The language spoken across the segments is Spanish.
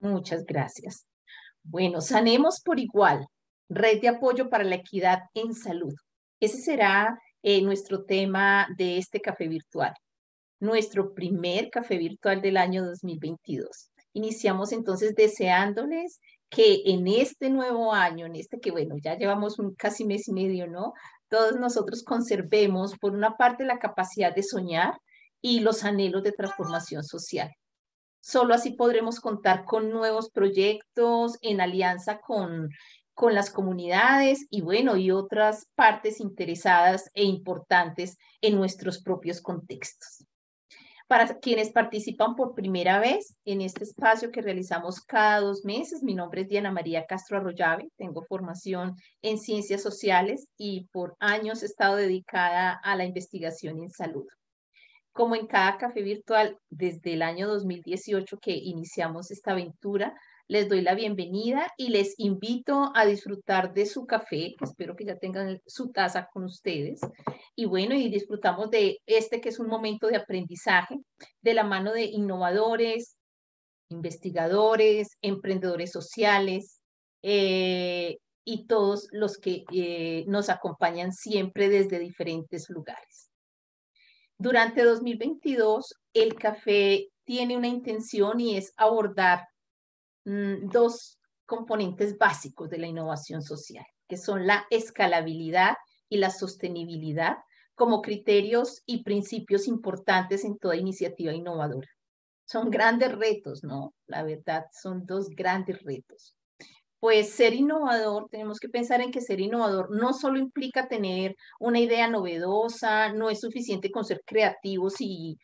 Muchas gracias. Bueno, Sanemos por Igual, Red de Apoyo para la Equidad en Salud. Ese será nuestro tema de este café virtual, nuestro primer café virtual del año 2022. Iniciamos entonces deseándoles que en este nuevo año, en este que bueno, ya llevamos casi mes y medio, ¿no? Todos nosotros conservemos por una parte la capacidad de soñar y los anhelos de transformación social. Solo así podremos contar con nuevos proyectos en alianza con las comunidades y bueno, y otras partes interesadas e importantes en nuestros propios contextos. Para quienes participan por primera vez en este espacio que realizamos cada 2 meses, mi nombre es Diana María Castro Arroyave, tengo formación en ciencias sociales y por años he estado dedicada a la investigación en salud. Como en cada café virtual, desde el año 2018 que iniciamos esta aventura, les doy la bienvenida y les invito a disfrutar de su café. Espero que ya tengan su taza con ustedes. Y bueno, y disfrutamos de este que es un momento de aprendizaje de la mano de innovadores, investigadores, emprendedores sociales y todos los que nos acompañan siempre desde diferentes lugares. Durante 2022, el café tiene una intención y es abordar dos componentes básicos de la innovación social, que son la escalabilidad y la sostenibilidad como criterios y principios importantes en toda iniciativa innovadora. Son grandes retos, ¿no? La verdad, son dos grandes retos. Pues ser innovador, tenemos que pensar en que ser innovador no solo implica tener una idea novedosa, no es suficiente con ser creativos y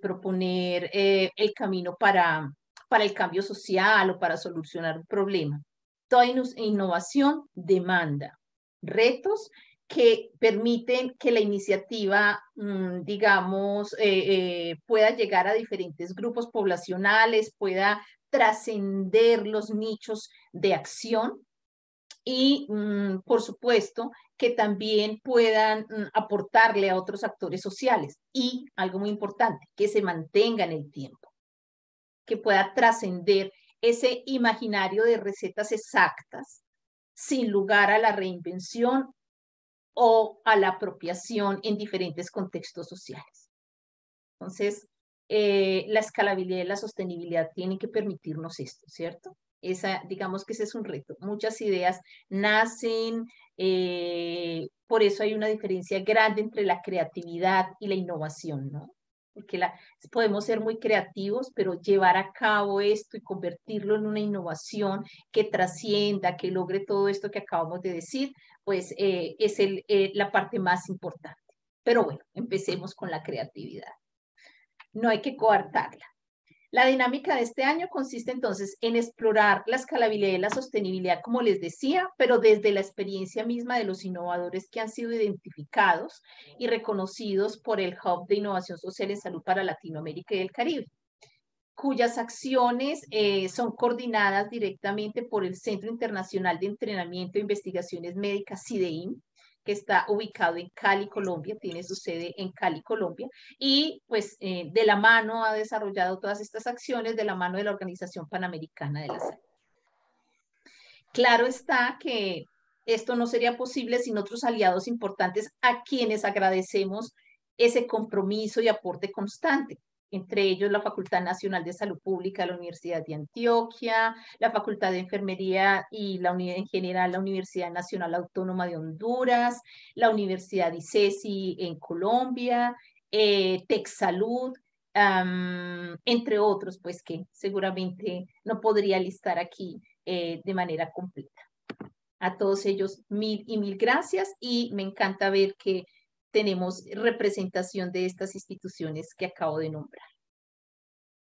proponer el camino para el cambio social o para solucionar un problema. Toda innovación demanda retos que permiten que la iniciativa, digamos, pueda llegar a diferentes grupos poblacionales, pueda trascender los nichos de acción y, por supuesto, que también puedan aportarle a otros actores sociales y, algo muy importante, que se mantenga en el tiempo, que pueda trascender ese imaginario de recetas exactas sin lugar a la reinvención o a la apropiación en diferentes contextos sociales. Entonces, la escalabilidad y la sostenibilidad tienen que permitirnos esto, ¿cierto? Digamos que ese es un reto. Muchas ideas nacen, por eso hay una diferencia grande entre la creatividad y la innovación, ¿no? Porque podemos ser muy creativos, pero llevar a cabo esto y convertirlo en una innovación que trascienda, que logre todo esto que acabamos de decir, pues es la parte más importante. Pero bueno, empecemos con la creatividad. No hay que coartarla. La dinámica de este año consiste entonces en explorar la escalabilidad y la sostenibilidad, como les decía, pero desde la experiencia misma de los innovadores que han sido identificados y reconocidos por el Hub de Innovación Social en Salud para Latinoamérica y el Caribe, cuyas acciones son coordinadas directamente por el Centro Internacional de Entrenamiento e Investigaciones Médicas, CIDEIM, que está ubicado en Cali, Colombia, tiene su sede en Cali, Colombia, y pues de la mano ha desarrollado todas estas acciones de la mano de la Organización Panamericana de la Salud. Claro está que esto no sería posible sin otros aliados importantes a quienes agradecemos ese compromiso y aporte constante, entre ellos la Facultad Nacional de Salud Pública de la Universidad de Antioquia, la Facultad de Enfermería y en general la Universidad Nacional Autónoma de Honduras, la Universidad ICESI en Colombia, TecSalud, entre otros, pues que seguramente no podría listar aquí de manera completa. A todos ellos, mil y mil gracias y me encanta ver que tenemos representación de estas instituciones que acabo de nombrar.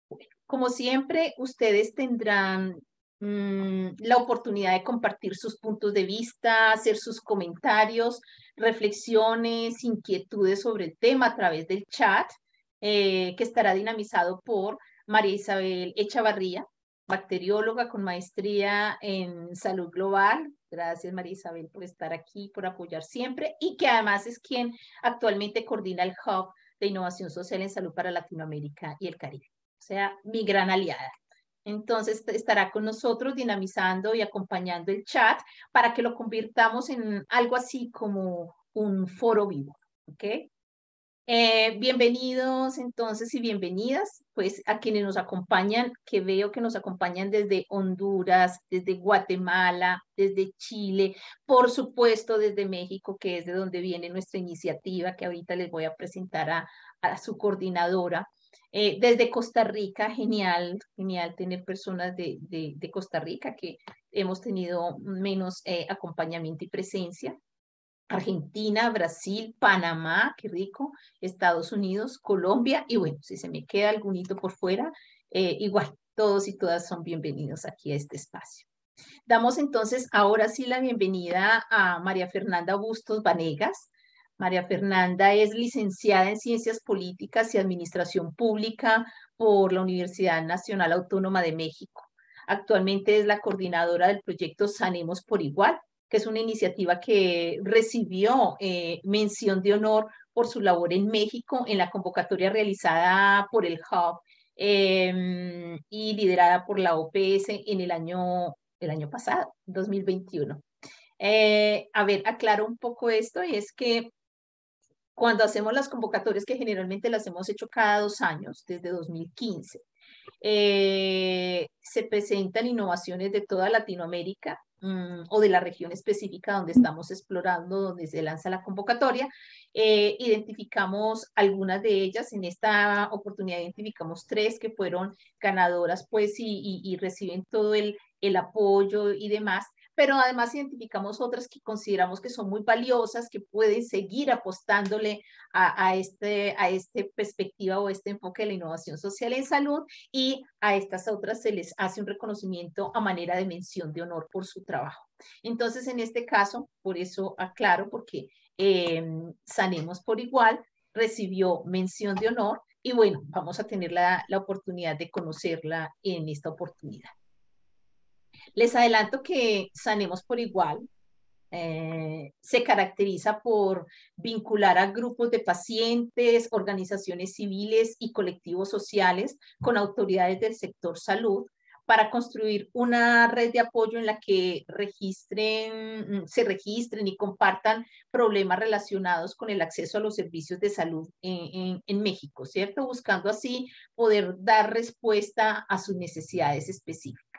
Bueno, como siempre, ustedes tendrán la oportunidad de compartir sus puntos de vista, hacer sus comentarios, reflexiones, inquietudes sobre el tema a través del chat, que estará dinamizado por María Isabel Echavarría, bacterióloga con maestría en salud global. Gracias, María Isabel, por estar aquí, por apoyar siempre, y que además es quien actualmente coordina el Hub de Innovación Social en Salud para Latinoamérica y el Caribe. O sea, mi gran aliada. Entonces estará con nosotros dinamizando y acompañando el chat para que lo convirtamos en algo así como un foro vivo, ¿ok? Bienvenidos entonces y bienvenidas, pues a quienes nos acompañan, que veo que nos acompañan desde Honduras, desde Guatemala, desde Chile, por supuesto desde México, que es de donde viene nuestra iniciativa, que ahorita les voy a presentar a su coordinadora. Desde Costa Rica, genial, genial tener personas de Costa Rica que hemos tenido menos acompañamiento y presencia. Argentina, Brasil, Panamá, qué rico, Estados Unidos, Colombia y bueno, si se me queda algún hito por fuera, igual, todos y todas son bienvenidos aquí a este espacio. Damos entonces ahora sí la bienvenida a María Fernanda Bustos Vanegas. María Fernanda es licenciada en Ciencias Políticas y Administración Pública por la Universidad Nacional Autónoma de México. Actualmente es la coordinadora del proyecto Sanemos por Igual, que es una iniciativa que recibió mención de honor por su labor en México en la convocatoria realizada por el Hub y liderada por la OPS en el año pasado, 2021. A ver, aclaro un poco esto, y es que cuando hacemos las convocatorias, que generalmente las hemos hecho cada 2 años, desde 2015, se presentan innovaciones de toda Latinoamérica o de la región específica donde estamos explorando, donde se lanza la convocatoria. Identificamos algunas de ellas. En esta oportunidad identificamos 3 que fueron ganadoras, pues, y reciben todo el apoyo y demás. Pero además identificamos otras que consideramos que son muy valiosas, que pueden seguir apostándole a este perspectiva o este enfoque de la innovación social en salud, y a estas otras se les hace un reconocimiento a manera de mención de honor por su trabajo. Entonces, en este caso, por eso aclaro, porque Sanemos por Igual recibió mención de honor y bueno, vamos a tener la oportunidad de conocerla en esta oportunidad. Les adelanto que Sanemos por Igual se caracteriza por vincular a grupos de pacientes, organizaciones civiles y colectivos sociales con autoridades del sector salud para construir una red de apoyo en la que se registren y compartan problemas relacionados con el acceso a los servicios de salud en México, ¿cierto? Buscando así poder dar respuesta a sus necesidades específicas.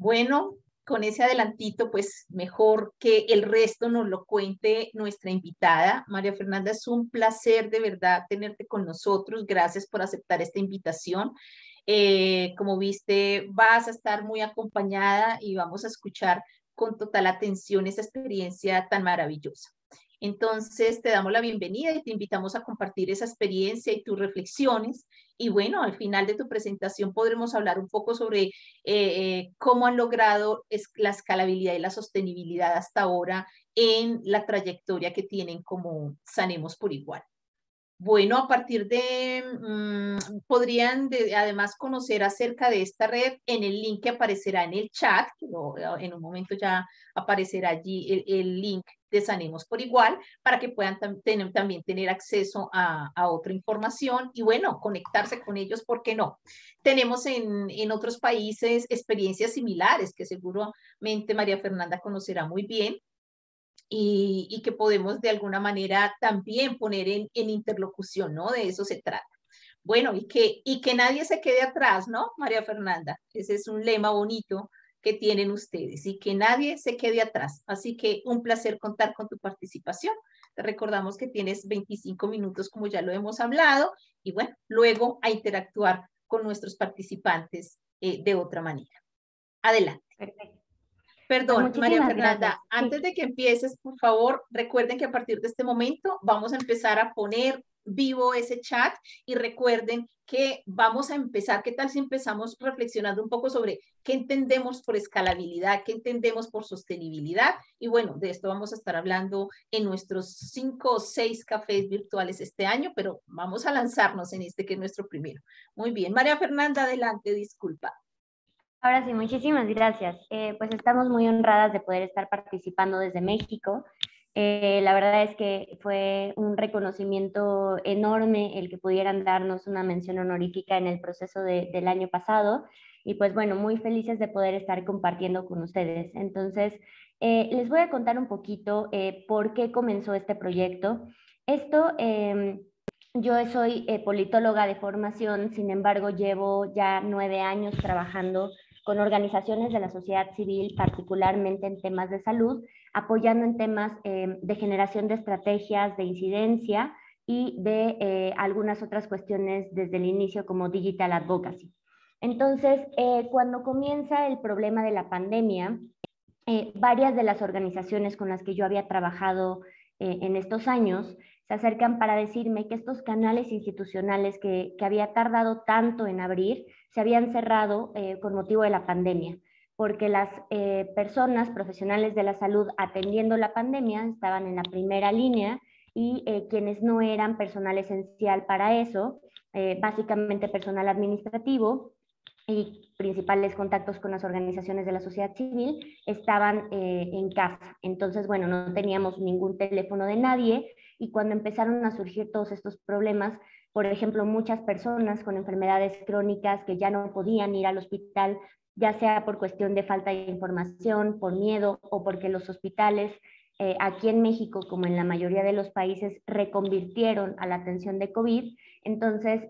Bueno, con ese adelantito, pues mejor que el resto nos lo cuente nuestra invitada. María Fernanda, es un placer de verdad tenerte con nosotros. Gracias por aceptar esta invitación. Como viste, vas a estar muy acompañada y vamos a escuchar con total atención esa experiencia tan maravillosa. Entonces, te damos la bienvenida y te invitamos a compartir esa experiencia y tus reflexiones. Y bueno, al final de tu presentación podremos hablar un poco sobre cómo han logrado la escalabilidad y la sostenibilidad hasta ahora en la trayectoria que tienen como Sanemos por Igual. Bueno, a partir de, podrían además conocer acerca de esta red en el link que aparecerá en el chat, en un momento ya aparecerá allí el link de Sanemos por Igual, para que puedan también tener acceso a otra información y bueno, conectarse con ellos, ¿por qué no? Tenemos en otros países experiencias similares que seguramente María Fernanda conocerá muy bien, y que podemos de alguna manera también poner en interlocución, ¿no? De eso se trata. Bueno, y que nadie se quede atrás, ¿no, María Fernanda? Ese es un lema bonito que tienen ustedes, y que nadie se quede atrás. Así que un placer contar con tu participación. Te recordamos que tienes 25 minutos, como ya lo hemos hablado, y bueno, luego a interactuar con nuestros participantes de otra manera. Adelante. Perfecto. Perdón, Pues María muchísimas gracias. Fernanda, antes de que empieces, por favor, recuerden que a partir de este momento vamos a empezar a poner vivo ese chat, y recuerden que vamos a empezar, ¿qué tal si empezamos reflexionando un poco sobre qué entendemos por escalabilidad, qué entendemos por sostenibilidad? Y bueno, de esto vamos a estar hablando en nuestros 5 o 6 cafés virtuales este año, pero vamos a lanzarnos en este que es nuestro primero. Muy bien, María Fernanda, adelante, disculpa. Ahora sí, muchísimas gracias. Pues estamos muy honradas de poder estar participando desde México La verdad es que fue un reconocimiento enorme el que pudieran darnos una mención honorífica en el proceso del año pasado y pues bueno, muy felices de poder estar compartiendo con ustedes. Entonces, les voy a contar un poquito por qué comenzó este proyecto. Esto, yo soy politóloga de formación, sin embargo, llevo ya 9 años trabajando con organizaciones de la sociedad civil, particularmente en temas de salud, apoyando en temas de generación de estrategias de incidencia y de algunas otras cuestiones desde el inicio como digital advocacy. Entonces, cuando comienza el problema de la pandemia, varias de las organizaciones con las que yo había trabajado en estos años se acercan para decirme que estos canales institucionales que había tardado tanto en abrir se habían cerrado con motivo de la pandemia, porque las personas profesionales de la salud atendiendo la pandemia estaban en la primera línea y quienes no eran personal esencial para eso, básicamente personal administrativo, y principales contactos con las organizaciones de la sociedad civil estaban en casa. Entonces, bueno, no teníamos ningún teléfono de nadie y cuando empezaron a surgir todos estos problemas, por ejemplo, muchas personas con enfermedades crónicas que ya no podían ir al hospital, ya sea por cuestión de falta de información, por miedo o porque los hospitales aquí en México, como en la mayoría de los países, reconvirtieron a la atención de COVID. Entonces,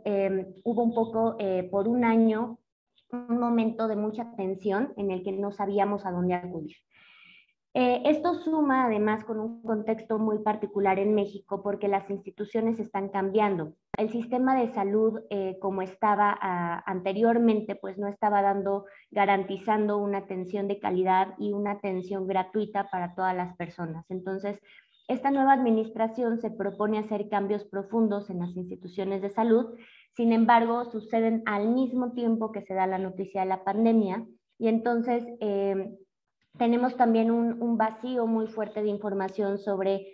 hubo un poco por un año un momento de mucha tensión en el que no sabíamos a dónde acudir. Esto suma además con un contexto muy particular en México porque las instituciones están cambiando. El sistema de salud como estaba anteriormente, pues no estaba garantizando una atención de calidad y una atención gratuita para todas las personas. Entonces, esta nueva administración se propone hacer cambios profundos en las instituciones de salud. Sin embargo, suceden al mismo tiempo que se da la noticia de la pandemia y entonces tenemos también un vacío muy fuerte de información sobre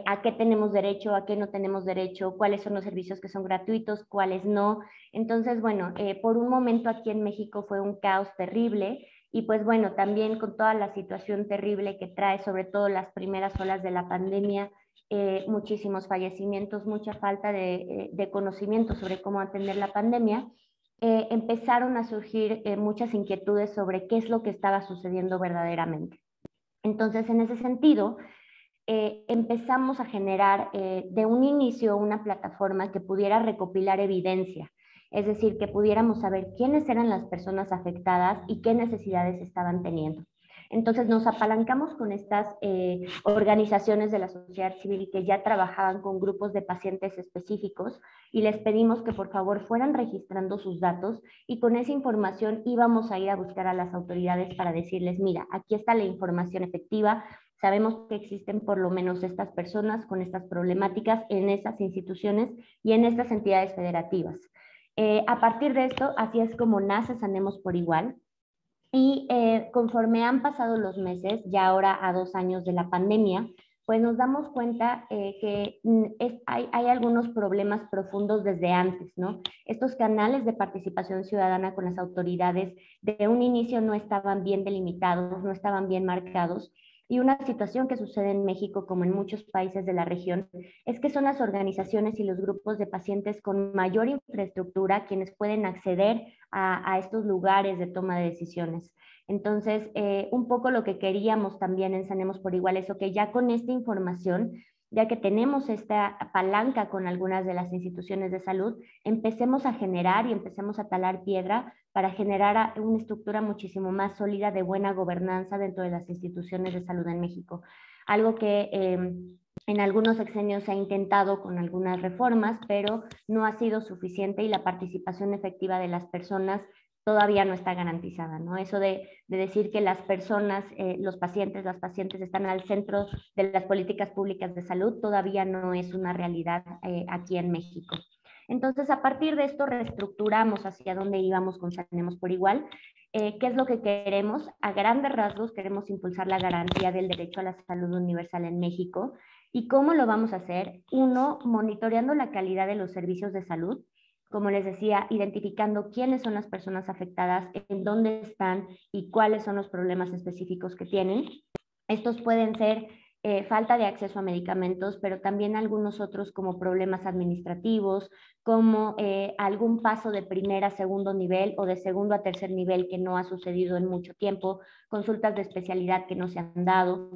a qué tenemos derecho, a qué no tenemos derecho, cuáles son los servicios que son gratuitos, cuáles no. Entonces, bueno, por un momento aquí en México fue un caos terrible y pues bueno, también con toda la situación terrible que trae, sobre todo las primeras olas de la pandemia, muchísimos fallecimientos, mucha falta de conocimiento sobre cómo atender la pandemia, empezaron a surgir muchas inquietudes sobre qué es lo que estaba sucediendo verdaderamente. Entonces, en ese sentido, empezamos a generar de un inicio una plataforma que pudiera recopilar evidencia, es decir, que pudiéramos saber quiénes eran las personas afectadas y qué necesidades estaban teniendo. Entonces nos apalancamos con estas organizaciones de la sociedad civil que ya trabajaban con grupos de pacientes específicos y les pedimos que por favor fueran registrando sus datos y con esa información íbamos a ir a buscar a las autoridades para decirles, mira, aquí está la información efectiva, sabemos que existen por lo menos estas personas con estas problemáticas en estas instituciones y en estas entidades federativas. A partir de esto, así es como nace Sanemos por Igual. Y conforme han pasado los meses, ya ahora a 2 años de la pandemia, pues nos damos cuenta que hay algunos problemas profundos desde antes, ¿no? Estos canales de participación ciudadana con las autoridades de un inicio no estaban bien delimitados, no estaban bien marcados. Y una situación que sucede en México, como en muchos países de la región, es que son las organizaciones y los grupos de pacientes con mayor infraestructura quienes pueden acceder a estos lugares de toma de decisiones. Entonces, un poco lo que queríamos también en Sanemos por Igual es que ya con esta información, ya que tenemos esta palanca con algunas de las instituciones de salud, empecemos a generar y empecemos a talar piedra para generar una estructura muchísimo más sólida de buena gobernanza dentro de las instituciones de salud en México. Algo que en algunos sexenios se ha intentado con algunas reformas, pero no ha sido suficiente y la participación efectiva de las personas todavía no está garantizada, ¿no? Eso de decir que las personas, los pacientes, las pacientes están al centro de las políticas públicas de salud todavía no es una realidad aquí en México. Entonces, a partir de esto, reestructuramos hacia dónde íbamos con Sanemos por Igual. ¿Qué es lo que queremos? A grandes rasgos, queremos impulsar la garantía del derecho a la salud universal en México. ¿Y cómo lo vamos a hacer? Uno, monitoreando la calidad de los servicios de salud, como les decía, identificando quiénes son las personas afectadas, en dónde están y cuáles son los problemas específicos que tienen. Estos pueden ser falta de acceso a medicamentos, pero también algunos otros como problemas administrativos, como algún paso de primer a segundo nivel o de segundo a tercer nivel que no ha sucedido en mucho tiempo, consultas de especialidad que no se han dado.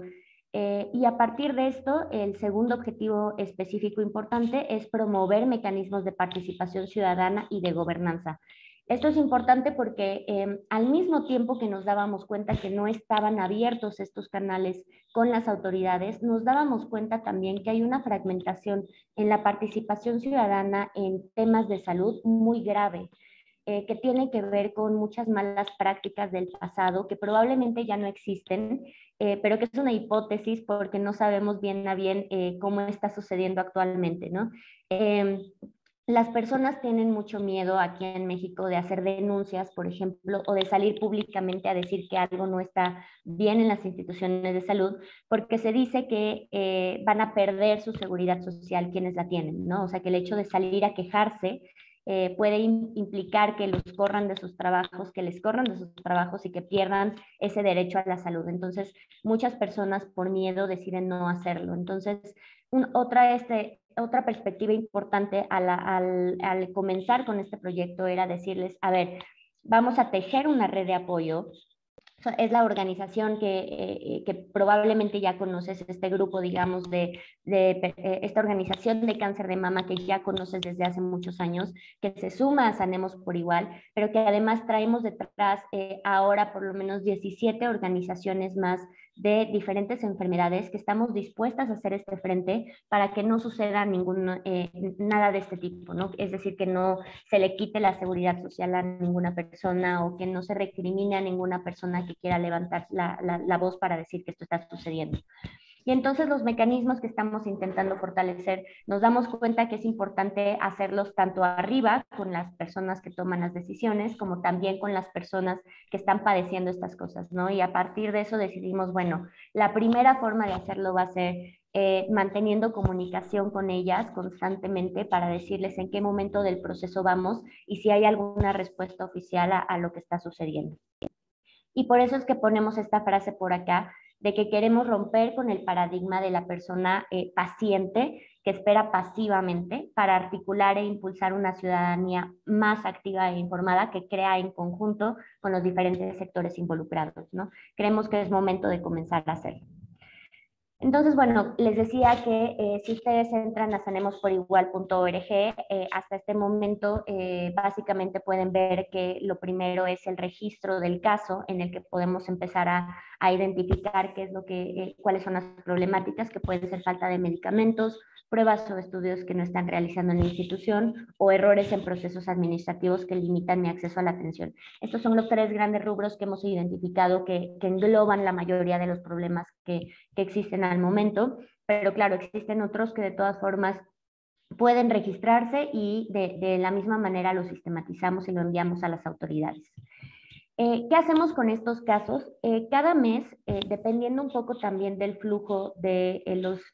Y a partir de esto, el segundo objetivo específico importante es promover mecanismos de participación ciudadana y de gobernanza. Esto es importante porque al mismo tiempo que nos dábamos cuenta que no estaban abiertos estos canales con las autoridades, nos dábamos cuenta también que hay una fragmentación en la participación ciudadana en temas de salud muy grave, que tiene que ver con muchas malas prácticas del pasado que probablemente ya no existen, pero que es una hipótesis porque no sabemos bien a bien cómo está sucediendo actualmente, ¿no? Las personas tienen mucho miedo aquí en México de hacer denuncias, por ejemplo, o de salir públicamente a decir que algo no está bien en las instituciones de salud, porque se dice que van a perder su seguridad social quienes la tienen, ¿no? O sea, que el hecho de salir a quejarse puede implicar que los corran de sus trabajos, que les corran de sus trabajos y que pierdan ese derecho a la salud. Entonces, muchas personas por miedo deciden no hacerlo. Entonces, otra perspectiva importante al comenzar con este proyecto era decirles, a ver, vamos a tejer una red de apoyo. Es la organización que probablemente ya conoces, este grupo, digamos, esta organización de cáncer de mama que ya conoces desde hace muchos años, que se suma a Sanemos por Igual, pero que además traemos detrás ahora por lo menos 17 organizaciones más de diferentes enfermedades que estamos dispuestas a hacer este frente para que no suceda nada de este tipo, ¿no? Es decir, que no se le quite la seguridad social a ninguna persona o que no se recrimine a ninguna persona que quiera levantar la voz para decir que esto está sucediendo. Y entonces los mecanismos que estamos intentando fortalecer, nos damos cuenta que es importante hacerlos tanto arriba con las personas que toman las decisiones, como también con las personas que están padeciendo estas cosas, ¿no? Y a partir de eso decidimos, bueno, la primera forma de hacerlo va a ser manteniendo comunicación con ellas constantemente para decirles en qué momento del proceso vamos y si hay alguna respuesta oficial a lo que está sucediendo. Y por eso es que ponemos esta frase por acá de que queremos romper con el paradigma de la persona paciente que espera pasivamente para articular e impulsar una ciudadanía más activa e informada que crea en conjunto con los diferentes sectores involucrados, ¿no? Creemos que es momento de comenzar a hacerlo. Entonces, bueno, les decía que si ustedes entran a sanemosporigual.org, hasta este momento básicamente pueden ver que lo primero es el registro del caso en el que podemos empezar a identificar qué es cuáles son las problemáticas que pueden ser falta de medicamentos, pruebas o estudios que no están realizando en la institución o errores en procesos administrativos que limitan mi acceso a la atención. Estos son los tres grandes rubros que hemos identificado que engloban la mayoría de los problemas que existen al momento, pero claro, existen otros que de todas formas pueden registrarse y de la misma manera lo sistematizamos y lo enviamos a las autoridades. ¿Qué hacemos con estos casos? Cada mes, dependiendo un poco también del flujo de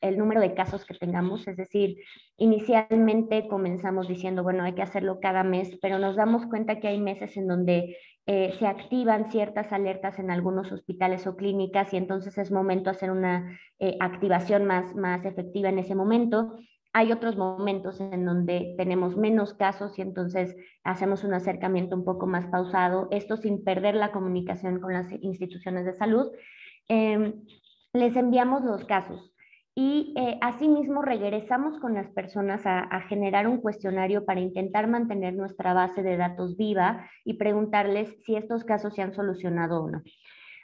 el número de casos que tengamos, es decir, inicialmente comenzamos diciendo, bueno, hay que hacerlo cada mes, pero nos damos cuenta que hay meses en donde se activan ciertas alertas en algunos hospitales o clínicas y entonces es momento de hacer una activación más efectiva en ese momento. Hay otros momentos en donde tenemos menos casos y entonces hacemos un acercamiento un poco más pausado, esto sin perder la comunicación con las instituciones de salud. Les enviamos los casos y asimismo regresamos con las personas a generar un cuestionario para intentar mantener nuestra base de datos viva y preguntarles si estos casos se han solucionado o no.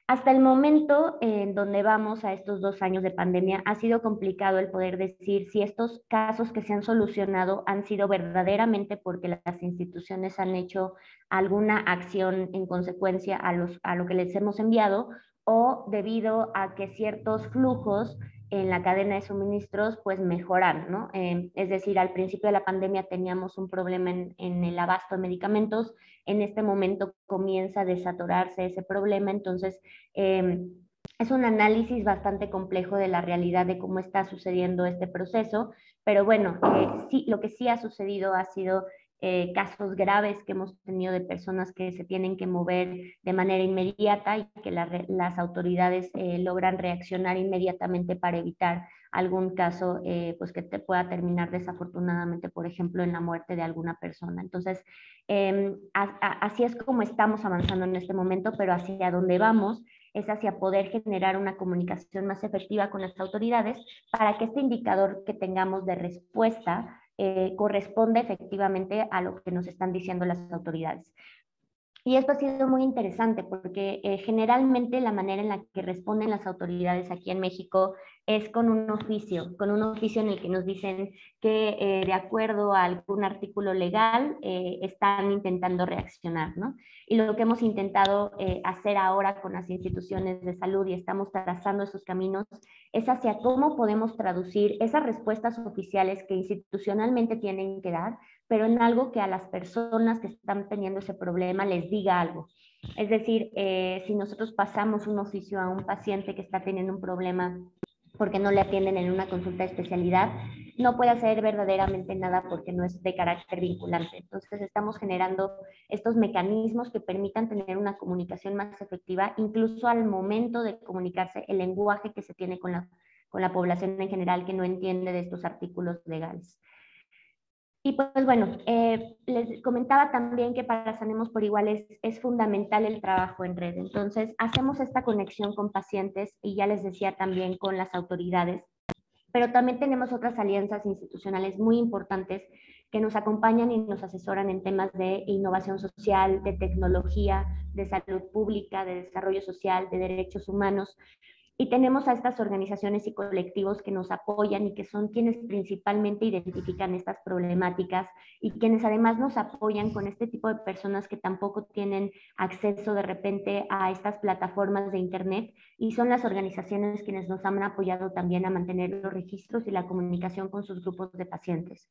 Hasta el momento en donde vamos a estos 2 años de pandemia, ha sido complicado el poder decir si estos casos que se han solucionado han sido verdaderamente porque las instituciones han hecho alguna acción en consecuencia a lo que les hemos enviado o debido a que ciertos flujos en la cadena de suministros pues mejoran, ¿no? Es decir, al principio de la pandemia teníamos un problema en el abasto de medicamentos, en este momento comienza a desatorarse ese problema, entonces es un análisis bastante complejo de la realidad de cómo está sucediendo este proceso, pero bueno, sí, lo que sí ha sucedido ha sido casos graves que hemos tenido de personas que se tienen que mover de manera inmediata y que las autoridades logran reaccionar inmediatamente para evitar algún caso pues que te pueda terminar desafortunadamente, por ejemplo, en la muerte de alguna persona. Entonces, así es como estamos avanzando en este momento, pero hacia dónde vamos es hacia poder generar una comunicación más efectiva con las autoridades para que este indicador que tengamos de respuesta corresponda efectivamente a lo que nos están diciendo las autoridades. Y esto ha sido muy interesante porque generalmente la manera en la que responden las autoridades aquí en México es con un oficio en el que nos dicen que de acuerdo a algún artículo legal están intentando reaccionar, ¿no? Y lo que hemos intentado hacer ahora con las instituciones de salud y estamos trazando esos caminos es hacia cómo podemos traducir esas respuestas oficiales que institucionalmente tienen que dar, pero en algo que a las personas que están teniendo ese problema les diga algo. Es decir, si nosotros pasamos un oficio a un paciente que está teniendo un problema porque no le atienden en una consulta de especialidad, no puede hacer verdaderamente nada porque no es de carácter vinculante. Entonces estamos generando estos mecanismos que permitan tener una comunicación más efectiva, incluso al momento de comunicarse, el lenguaje que se tiene con la población en general que no entiende de estos artículos legales. Y pues bueno, les comentaba también que para Sanemos por Igual es fundamental el trabajo en red. Entonces, hacemos esta conexión con pacientes y ya les decía también con las autoridades, pero también tenemos otras alianzas institucionales muy importantes que nos acompañan y nos asesoran en temas de innovación social, de tecnología, de salud pública, de desarrollo social, de derechos humanos. Y tenemos a estas organizaciones y colectivos que nos apoyan y que son quienes principalmente identifican estas problemáticas y quienes además nos apoyan con este tipo de personas que tampoco tienen acceso de repente a estas plataformas de Internet y son las organizaciones quienes nos han apoyado también a mantener los registros y la comunicación con sus grupos de pacientes.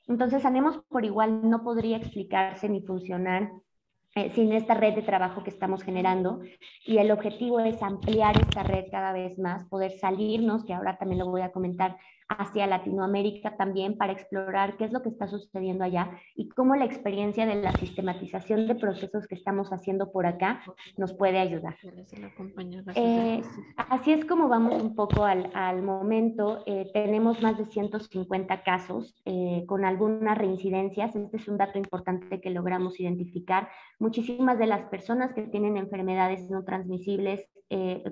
Entonces, Sanemos por Igual no podría explicarse ni funcionar sin esta red de trabajo que estamos generando y el objetivo es ampliar esta red cada vez más, poder salirnos, que ahora también lo voy a comentar, hacia Latinoamérica también para explorar qué es lo que está sucediendo allá y cómo la experiencia de la sistematización de procesos que estamos haciendo por acá nos puede ayudar. Así es como vamos un poco al momento. Tenemos más de 150 casos con algunas reincidencias. Este es un dato importante que logramos identificar. Muchísimas de las personas que tienen enfermedades no transmisibles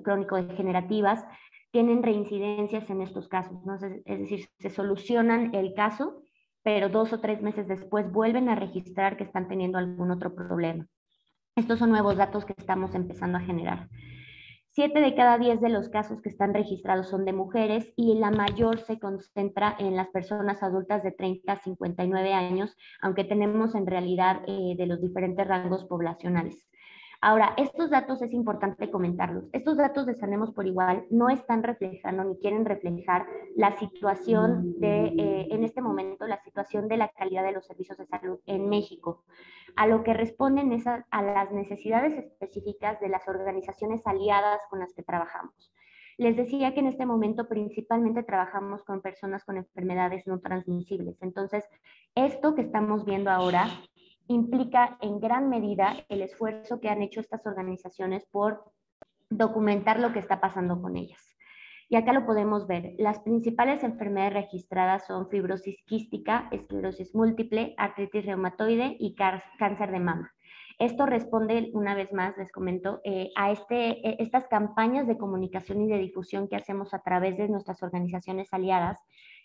crónico-degenerativas tienen reincidencias en estos casos, ¿no? Es decir, se solucionan el caso, pero 2 o 3 meses después vuelven a registrar que están teniendo algún otro problema. Estos son nuevos datos que estamos empezando a generar. 7 de cada 10 de los casos que están registrados son de mujeres y la mayor se concentra en las personas adultas de 30 a 59 años, aunque tenemos en realidad de los diferentes rangos poblacionales. Ahora, estos datos es importante comentarlos. Estos datos de Sanemos por Igual no están reflejando ni quieren reflejar la situación en este momento, la situación de la calidad de los servicios de salud en México. A lo que responden es a las necesidades específicas de las organizaciones aliadas con las que trabajamos. Les decía que en este momento principalmente trabajamos con personas con enfermedades no transmisibles. Entonces, esto que estamos viendo ahora implica en gran medida el esfuerzo que han hecho estas organizaciones por documentar lo que está pasando con ellas. Y acá lo podemos ver. Las principales enfermedades registradas son fibrosis quística, esclerosis múltiple, artritis reumatoide y cáncer de mama. Esto responde, una vez más, les comento, a estas campañas de comunicación y de difusión que hacemos a través de nuestras organizaciones aliadas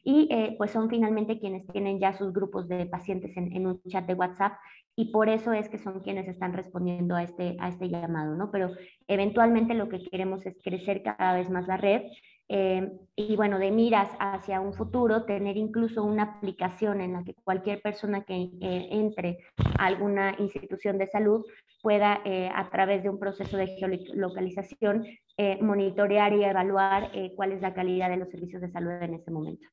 y pues son finalmente quienes tienen ya sus grupos de pacientes en un chat de WhatsApp y por eso es que son quienes están respondiendo a este llamado, ¿no? Pero eventualmente lo que queremos es crecer cada vez más la red y bueno, de miras hacia un futuro, tener incluso una aplicación en la que cualquier persona que entre a alguna institución de salud pueda, a través de un proceso de geolocalización, monitorear y evaluar cuál es la calidad de los servicios de salud en ese momento.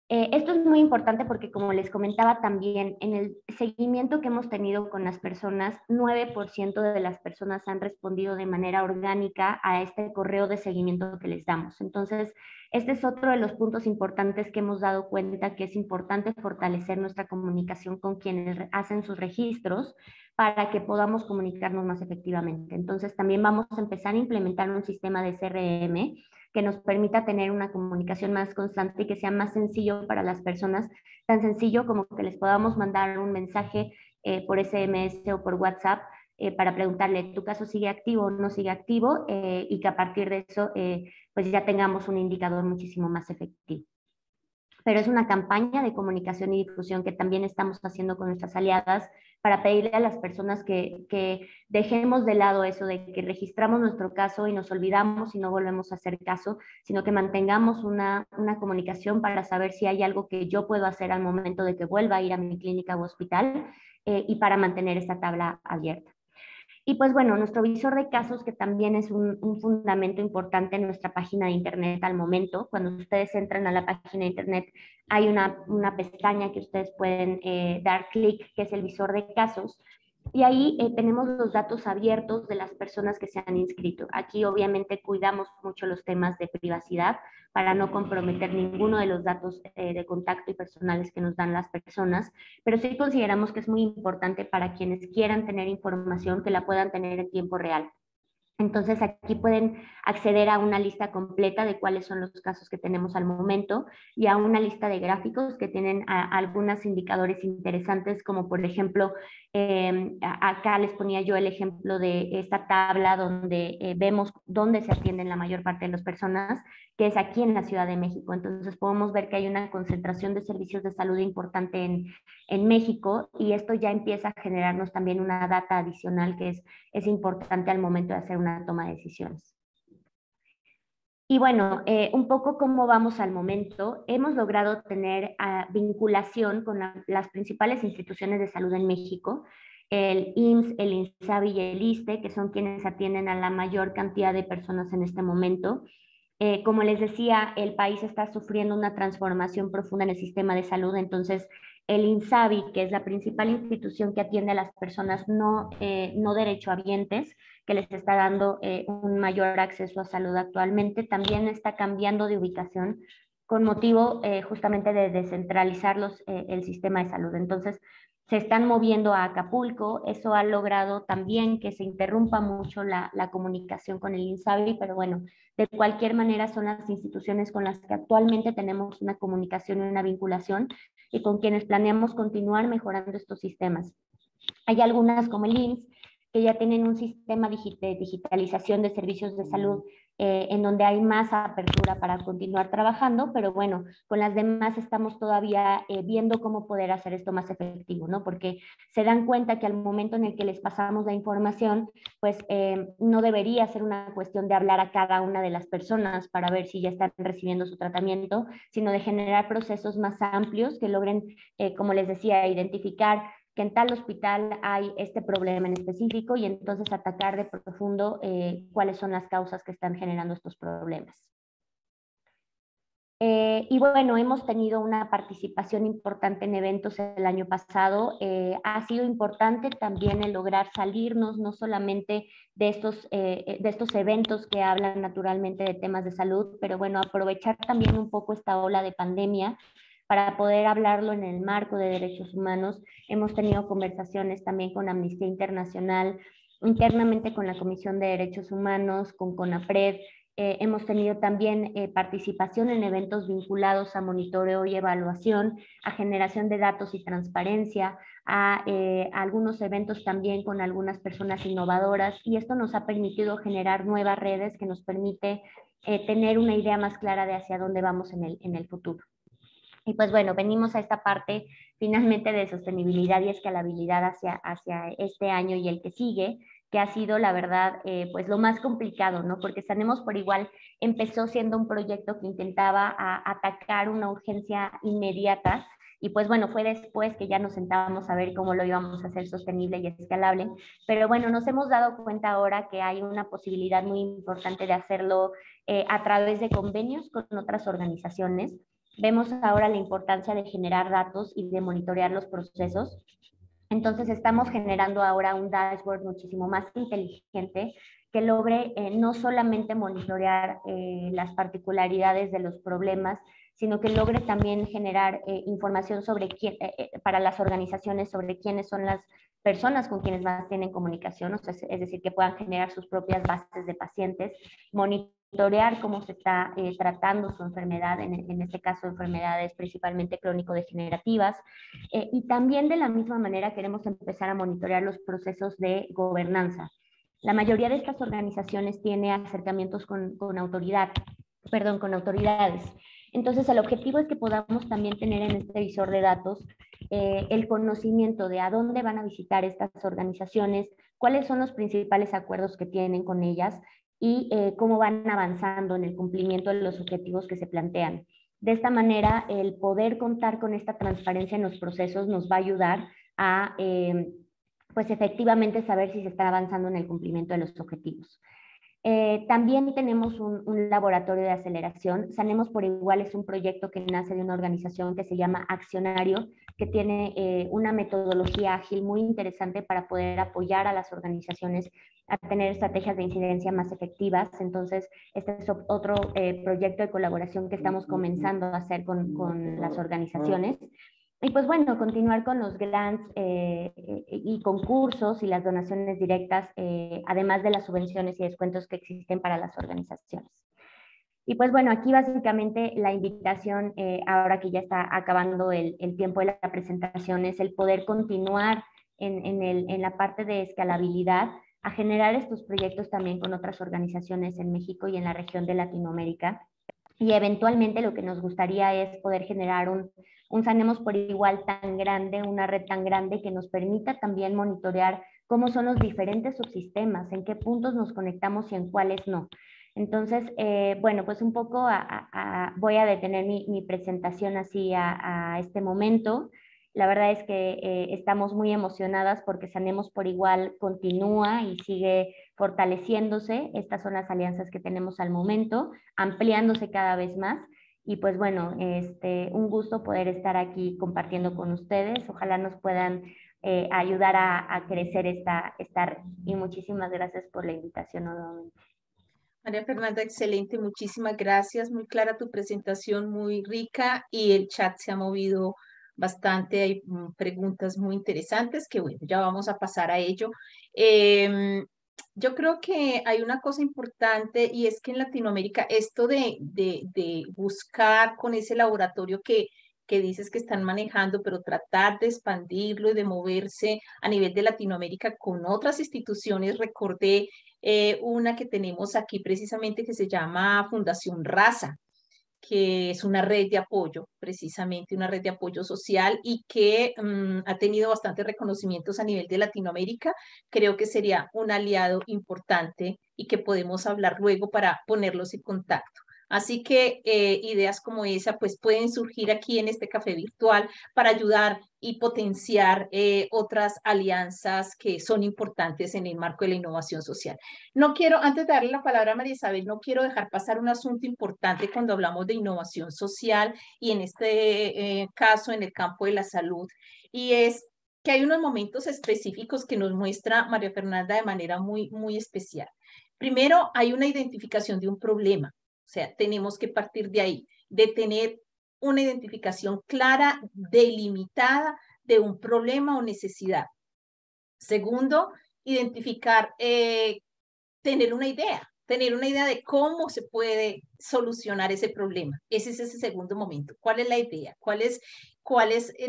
Esto es muy importante porque, como les comentaba también, en el seguimiento que hemos tenido con las personas, 9% de las personas han respondido de manera orgánica a este correo de seguimiento que les damos. Entonces, este es otro de los puntos importantes que hemos dado cuenta, que es importante fortalecer nuestra comunicación con quienes hacen sus registros para que podamos comunicarnos más efectivamente. Entonces, también vamos a empezar a implementar un sistema de CRM que nos permita tener una comunicación más constante y que sea más sencillo para las personas, tan sencillo como que les podamos mandar un mensaje por SMS o por WhatsApp para preguntarle, ¿tu caso sigue activo o no sigue activo? Y que a partir de eso, pues ya tengamos un indicador muchísimo más efectivo. Pero es una campaña de comunicación y difusión que también estamos haciendo con nuestras aliadas para pedirle a las personas que dejemos de lado eso de que registramos nuestro caso y nos olvidamos y no volvemos a hacer caso, sino que mantengamos una comunicación para saber si hay algo que yo puedo hacer al momento de que vuelva a ir a mi clínica o hospital y para mantener esta tabla abierta. Y pues bueno, nuestro visor de casos, que también es un fundamento importante en nuestra página de internet al momento. Cuando ustedes entran a la página de internet, hay una pestaña que ustedes pueden dar clic, que es el visor de casos. Y ahí tenemos los datos abiertos de las personas que se han inscrito. Aquí obviamente cuidamos mucho los temas de privacidad para no comprometer ninguno de los datos de contacto y personales que nos dan las personas, pero sí consideramos que es muy importante para quienes quieran tener información que la puedan tener en tiempo real. Entonces aquí pueden acceder a una lista completa de cuáles son los casos que tenemos al momento y a una lista de gráficos que tienen algunos indicadores interesantes, como por ejemplo, acá les ponía yo el ejemplo de esta tabla donde vemos dónde se atienden la mayor parte de las personas, que es aquí en la Ciudad de México. Entonces podemos ver que hay una concentración de servicios de salud importante en México, y esto ya empieza a generarnos también una data adicional que es importante al momento de hacer una toma de decisiones. Y bueno, un poco cómo vamos al momento. Hemos logrado tener vinculación con las principales instituciones de salud en México, el IMSS, el INSABI y el ISSSTE, que son quienes atienden a la mayor cantidad de personas en este momento. Como les decía, el país está sufriendo una transformación profunda en el sistema de salud. Entonces el INSABI, que es la principal institución que atiende a las personas no derechohabientes, que les está dando un mayor acceso a salud actualmente, también está cambiando de ubicación con motivo justamente de descentralizar el sistema de salud. Entonces, se están moviendo a Acapulco. Eso ha logrado también que se interrumpa mucho la comunicación con el INSABI, pero bueno, de cualquier manera son las instituciones con las que actualmente tenemos una comunicación y una vinculación y con quienes planeamos continuar mejorando estos sistemas. Hay algunas como el IMSS que ya tienen un sistema de digitalización de servicios de salud en donde hay más apertura para continuar trabajando, pero bueno, con las demás estamos todavía viendo cómo poder hacer esto más efectivo, ¿no? Porque se dan cuenta que al momento en el que les pasamos la información, pues no debería ser una cuestión de hablar a cada una de las personas para ver si ya están recibiendo su tratamiento, sino de generar procesos más amplios que logren, como les decía, identificar que en tal hospital hay este problema en específico y entonces atacar de profundo cuáles son las causas que están generando estos problemas. Y bueno, hemos tenido una participación importante en eventos el año pasado. Ha sido importante también el lograr salirnos no solamente de estos eventos que hablan naturalmente de temas de salud, pero bueno, aprovechar también un poco esta ola de pandemia para poder hablarlo en el marco de derechos humanos. Hemos tenido conversaciones también con Amnistía Internacional, internamente con la Comisión de Derechos Humanos, con CONAPRED. Hemos tenido también participación en eventos vinculados a monitoreo y evaluación, a generación de datos y transparencia, a algunos eventos también con algunas personas innovadoras, y esto nos ha permitido generar nuevas redes que nos permite tener una idea más clara de hacia dónde vamos en el futuro. Y pues bueno, venimos a esta parte finalmente de sostenibilidad y escalabilidad hacia este año y el que sigue, que ha sido la verdad pues lo más complicado, ¿no? Porque Sanemos por Igual empezó siendo un proyecto que intentaba atacar una urgencia inmediata, y pues bueno, fue después que ya nos sentábamos a ver cómo lo íbamos a hacer sostenible y escalable, pero bueno, nos hemos dado cuenta ahora que hay una posibilidad muy importante de hacerlo a través de convenios con otras organizaciones. Vemos ahora la importancia de generar datos y de monitorear los procesos. Entonces estamos generando ahora un dashboard muchísimo más inteligente que logre no solamente monitorear las particularidades de los problemas, sino que logre también generar información sobre para las organizaciones sobre quiénes son las personas con quienes más tienen comunicación, o sea, es decir, que puedan generar sus propias bases de pacientes, monitorear cómo se está tratando su enfermedad, en este caso enfermedades principalmente crónico-degenerativas, y también de la misma manera queremos empezar a monitorear los procesos de gobernanza. La mayoría de estas organizaciones tiene acercamientos con autoridad, perdón, con autoridades. Entonces, el objetivo es que podamos también tener en este visor de datos el conocimiento de a dónde van a visitar estas organizaciones, cuáles son los principales acuerdos que tienen con ellas y cómo van avanzando en el cumplimiento de los objetivos que se plantean. De esta manera, el poder contar con esta transparencia en los procesos nos va a ayudar a, pues efectivamente, saber si se está avanzando en el cumplimiento de los objetivos. También tenemos un laboratorio de aceleración. Sanemos por Igual es un proyecto que nace de una organización que se llama Accionario, que tiene una metodología ágil muy interesante para poder apoyar a las organizaciones a tener estrategias de incidencia más efectivas. Entonces, este es otro proyecto de colaboración que estamos comenzando a hacer con las organizaciones. Y pues bueno, continuar con los grants y concursos y las donaciones directas, además de las subvenciones y descuentos que existen para las organizaciones. Y pues bueno, aquí básicamente la invitación, ahora que ya está acabando el tiempo de la presentación, es el poder continuar en la parte de escalabilidad, a generar estos proyectos también con otras organizaciones en México y en la región de Latinoamérica. Y eventualmente lo que nos gustaría es poder generar un Sanemos por Igual tan grande, una red tan grande que nos permita también monitorear cómo son los diferentes subsistemas, en qué puntos nos conectamos y en cuáles no. Entonces, bueno, pues un poco voy a detener mi presentación así a este momento. La verdad es que estamos muy emocionadas porque Sanemos por Igual continúa y sigue fortaleciéndose. Estas son las alianzas que tenemos al momento, ampliándose cada vez más. Y pues bueno, un gusto poder estar aquí compartiendo con ustedes. Ojalá nos puedan ayudar a crecer esta red. Y muchísimas gracias por la invitación nuevamente. María Fernanda, excelente, muchísimas gracias, muy clara tu presentación, muy rica y el chat se ha movido bastante, hay preguntas muy interesantes que bueno, ya vamos a pasar a ello. Yo creo que hay una cosa importante y es que en Latinoamérica esto de buscar con ese laboratorio que dices que están manejando, pero tratar de expandirlo y de moverse a nivel de Latinoamérica con otras instituciones, recordé una que tenemos aquí precisamente que se llama Fundación Raza, que es una red de apoyo, precisamente una red de apoyo social y que ha tenido bastantes reconocimientos a nivel de Latinoamérica. Creo que sería un aliado importante y que podemos hablar luego para ponerlos en contacto. Así que ideas como esa pues pueden surgir aquí en este café virtual para ayudar y potenciar otras alianzas que son importantes en el marco de la innovación social. No quiero, antes de darle la palabra a María Isabel, no quiero dejar pasar un asunto importante cuando hablamos de innovación social y en este caso en el campo de la salud, y es que hay unos momentos específicos que nos muestra María Fernanda de manera muy especial. Primero, hay una identificación de un problema, o sea, tenemos que partir de ahí, de tener una identificación clara, delimitada de un problema o necesidad. Segundo, identificar tener una idea de cómo se puede solucionar ese problema. Ese es ese segundo momento. ¿Cuál es la idea? Cuál es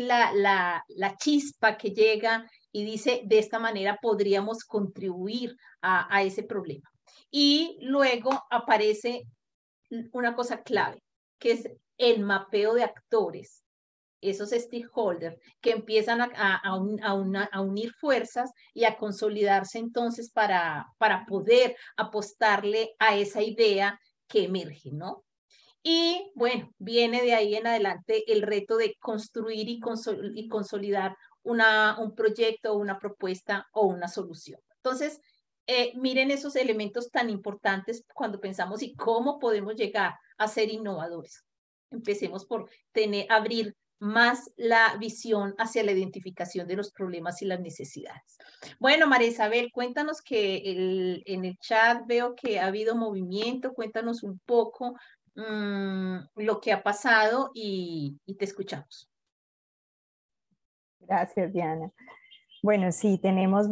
la chispa que llega y dice, de esta manera podríamos contribuir a ese problema? Y luego aparece una cosa clave, que es el mapeo de actores, esos stakeholders que empiezan a unir fuerzas y a consolidarse entonces para poder apostarle a esa idea que emerge, ¿no? Y bueno, viene de ahí en adelante el reto de construir y consolidar un proyecto, una propuesta o una solución. Entonces, miren esos elementos tan importantes cuando pensamos y cómo podemos llegar a ser innovadores. Empecemos por abrir más la visión hacia la identificación de los problemas y las necesidades. Bueno, María Isabel, cuéntanos que en el chat veo que ha habido movimiento, cuéntanos un poco lo que ha pasado y te escuchamos. Gracias, Diana. Bueno, sí, tenemos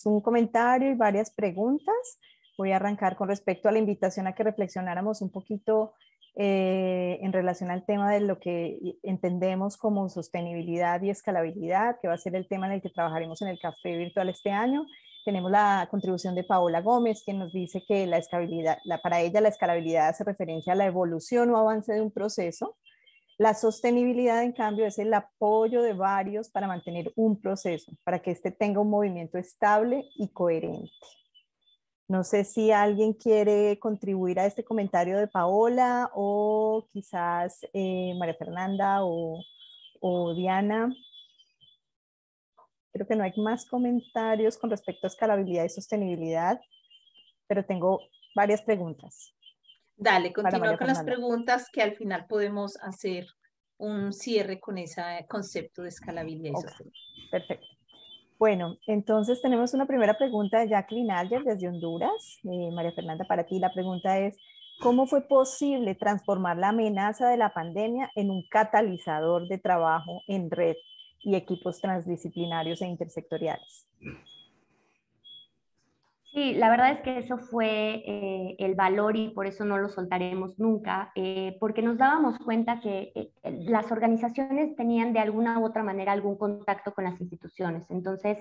un comentario y varias preguntas. Voy a arrancar con respecto a la invitación a que reflexionáramos un poquito en relación al tema de lo que entendemos como sostenibilidad y escalabilidad, que va a ser el tema en el que trabajaremos en el café virtual este año. Tenemos la contribución de Paola Gómez, quien nos dice que la escalabilidad, para ella la escalabilidad hace referencia a la evolución o avance de un proceso. La sostenibilidad, en cambio, es el apoyo de varios para mantener un proceso, para que éste tenga un movimiento estable y coherente. No sé si alguien quiere contribuir a este comentario de Paola o quizás María Fernanda o Diana. Creo que no hay más comentarios con respecto a escalabilidad y sostenibilidad, pero tengo varias preguntas. Dale, continúa con las preguntas que al final podemos hacer un cierre con ese concepto de escalabilidad y sostenibilidad. Perfecto. Bueno, entonces tenemos una primera pregunta de Jacqueline Alger desde Honduras. María Fernanda, para ti la pregunta es, ¿cómo fue posible transformar la amenaza de la pandemia en un catalizador de trabajo en red y equipos transdisciplinarios e intersectoriales? Sí, la verdad es que eso fue el valor y por eso no lo soltaremos nunca, porque nos dábamos cuenta que las organizaciones tenían de alguna u otra manera algún contacto con las instituciones. Entonces,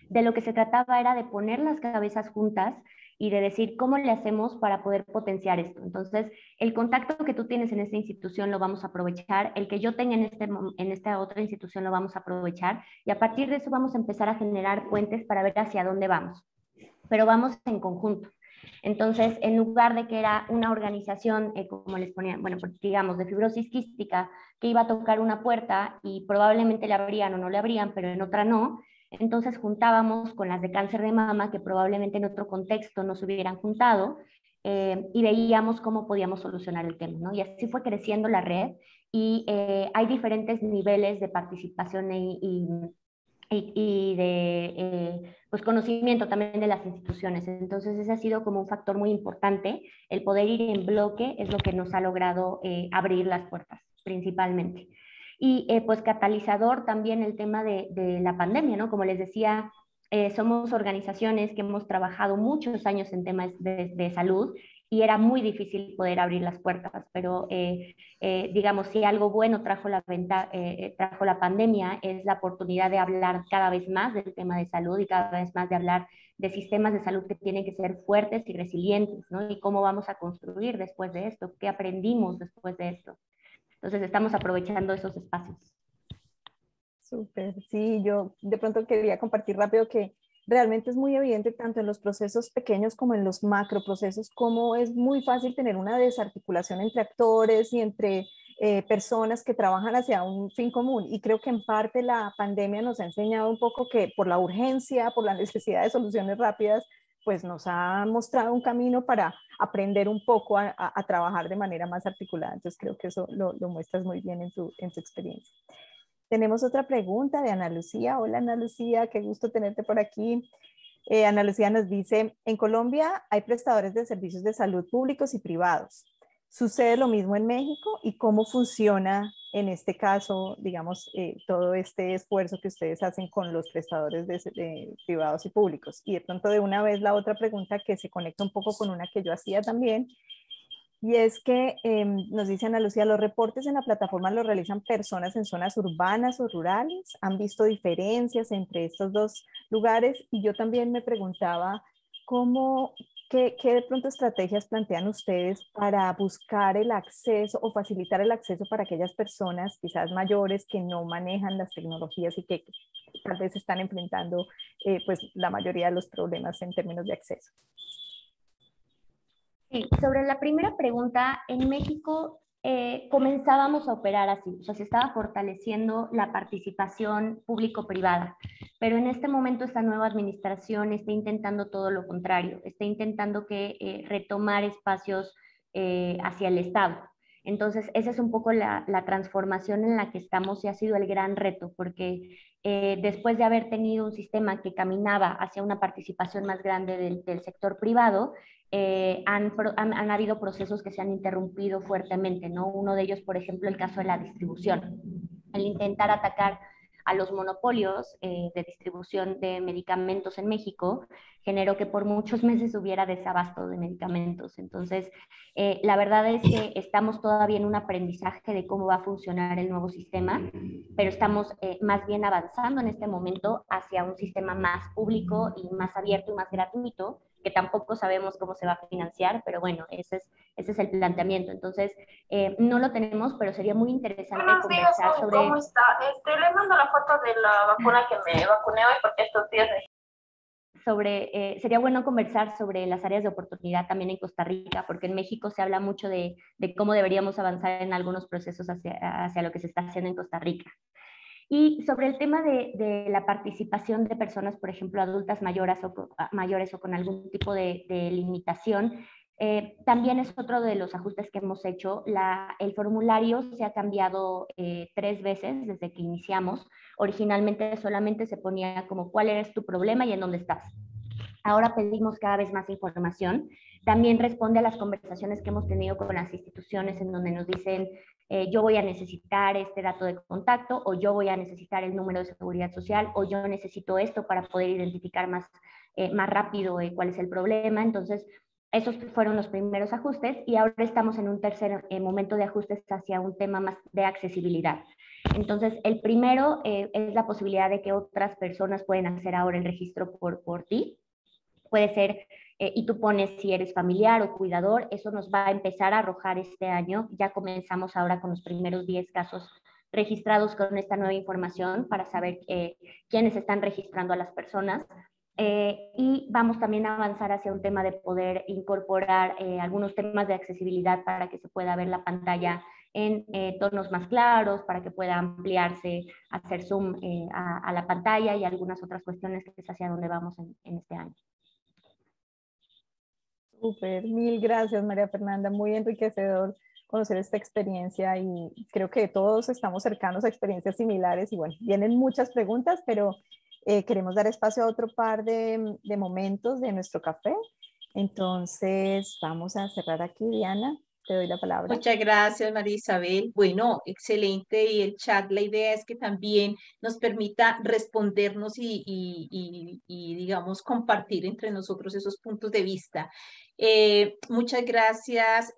de lo que se trataba era de poner las cabezas juntas y de decir cómo le hacemos para poder potenciar esto. Entonces, el contacto que tú tienes en esta institución lo vamos a aprovechar, el que yo tenga en esta otra institución lo vamos a aprovechar y a partir de eso vamos a empezar a generar puentes para ver hacia dónde vamos, pero vamos en conjunto. Entonces, en lugar de que era una organización, como les ponían, bueno, digamos, de fibrosis quística, que iba a tocar una puerta y probablemente le abrían o no le abrían, pero en otra no, entonces juntábamos con las de cáncer de mama, que probablemente en otro contexto no se hubieran juntado, y veíamos cómo podíamos solucionar el tema, ¿no? Y así fue creciendo la red y hay diferentes niveles de participación y de pues conocimiento también de las instituciones. Entonces ese ha sido como un factor muy importante. El poder ir en bloque es lo que nos ha logrado abrir las puertas principalmente. Y pues catalizador también el tema de la pandemia, ¿no? Como les decía, somos organizaciones que hemos trabajado muchos años en temas de salud y era muy difícil poder abrir las puertas, pero digamos, si algo bueno trajo la pandemia es la oportunidad de hablar cada vez más del tema de salud y cada vez más de hablar de sistemas de salud que tienen que ser fuertes y resilientes, ¿no? Y cómo vamos a construir después de esto, qué aprendimos después de esto. Entonces estamos aprovechando esos espacios. Súper, sí, yo de pronto quería compartir rápido que realmente es muy evidente tanto en los procesos pequeños como en los macroprocesos, cómo es muy fácil tener una desarticulación entre actores y entre personas que trabajan hacia un fin común. Y creo que en parte la pandemia nos ha enseñado un poco que por la urgencia, por la necesidad de soluciones rápidas, pues nos ha mostrado un camino para aprender un poco a trabajar de manera más articulada. Entonces creo que eso lo muestras muy bien en tu experiencia. Tenemos otra pregunta de Ana Lucía. Hola Ana Lucía, qué gusto tenerte por aquí. Ana Lucía nos dice, en Colombia hay prestadores de servicios de salud públicos y privados. ¿Sucede lo mismo en México? ¿Y cómo funciona en este caso, digamos, todo este esfuerzo que ustedes hacen con los prestadores de privados y públicos? Y de pronto de una vez la otra pregunta que se conecta un poco con una que yo hacía también, y es que nos dice Ana Lucía, los reportes en la plataforma los realizan personas en zonas urbanas o rurales. ¿Han visto diferencias entre estos dos lugares? Y yo también me preguntaba qué de pronto estrategias plantean ustedes para buscar el acceso o facilitar el acceso para aquellas personas quizás mayores que no manejan las tecnologías y que tal vez están enfrentando pues la mayoría de los problemas en términos de acceso. Sí, sobre la primera pregunta, en México comenzábamos a operar así, o sea, se estaba fortaleciendo la participación público-privada, pero en este momento esta nueva administración está intentando todo lo contrario, está intentando retomar espacios hacia el Estado. Entonces, esa es un poco la transformación en la que estamos y ha sido el gran reto, porque después de haber tenido un sistema que caminaba hacia una participación más grande del sector privado, han habido procesos que se han interrumpido fuertemente, ¿no? Uno de ellos, por ejemplo, el caso de la distribución. El intentar atacar a los monopolios de distribución de medicamentos en México generó que por muchos meses hubiera desabasto de medicamentos. Entonces, la verdad es que estamos todavía en un aprendizaje de cómo va a funcionar el nuevo sistema, pero estamos más bien avanzando en este momento hacia un sistema más público y más abierto y más gratuito, que tampoco sabemos cómo se va a financiar, pero bueno, ese es el planteamiento. Entonces, no lo tenemos, pero sería muy interesante Buenos días, conversar sobre... ¿cómo está? Le mando la foto de la vacuna que me vacuné hoy porque estos días sería bueno conversar sobre las áreas de oportunidad también en Costa Rica, porque en México se habla mucho de cómo deberíamos avanzar en algunos procesos hacia lo que se está haciendo en Costa Rica. Y sobre el tema de la participación de personas, por ejemplo, adultas mayores o con algún tipo de limitación, también es otro de los ajustes que hemos hecho. El formulario se ha cambiado 3 veces desde que iniciamos. Originalmente solamente se ponía como cuál es tu problema y en dónde estás. Ahora pedimos cada vez más información. También responde a las conversaciones que hemos tenido con las instituciones en donde nos dicen yo voy a necesitar este dato de contacto, o yo voy a necesitar el número de seguridad social, o yo necesito esto para poder identificar más rápido cuál es el problema. Entonces, esos fueron los primeros ajustes y ahora estamos en un tercer momento de ajustes hacia un tema más de accesibilidad. Entonces, el primero es la posibilidad de que otras personas pueden hacer ahora el registro por ti. Puede ser, y tú pones si eres familiar o cuidador, eso nos va a empezar a arrojar este año. Ya comenzamos ahora con los primeros 10 casos registrados con esta nueva información para saber quiénes están registrando a las personas. Y vamos también a avanzar hacia un tema de poder incorporar algunos temas de accesibilidad para que se pueda ver la pantalla en tonos más claros, para que pueda ampliarse, hacer zoom a la pantalla y algunas otras cuestiones que es hacia donde vamos en este año. Súper, mil gracias María Fernanda, muy enriquecedor conocer esta experiencia y creo que todos estamos cercanos a experiencias similares y bueno, vienen muchas preguntas, pero queremos dar espacio a otro par de momentos de nuestro café. Entonces vamos a cerrar aquí, Diana, te doy la palabra. Muchas gracias, María Isabel. Bueno, excelente. Y el chat, la idea es que también nos permita respondernos y, digamos, compartir entre nosotros esos puntos de vista. Muchas gracias,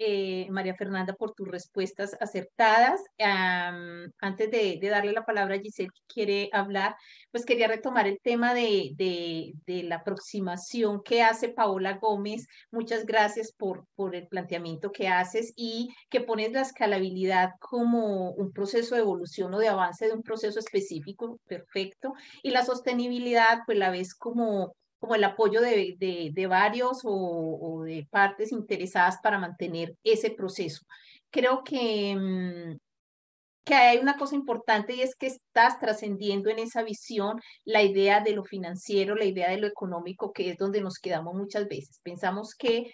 María Fernanda, por tus respuestas acertadas. Antes de darle la palabra a Giselle, que quiere hablar, pues quería retomar el tema de la aproximación que hace Paola Gómez. Muchas gracias por el planteamiento que haces y que pones la escalabilidad como un proceso de evolución o de avance de un proceso específico, perfecto, y la sostenibilidad pues la ves como el apoyo de varios o de partes interesadas para mantener ese proceso. Creo que hay una cosa importante y es que estás trascendiendo en esa visión la idea de lo financiero, la idea de lo económico, que es donde nos quedamos muchas veces. Pensamos que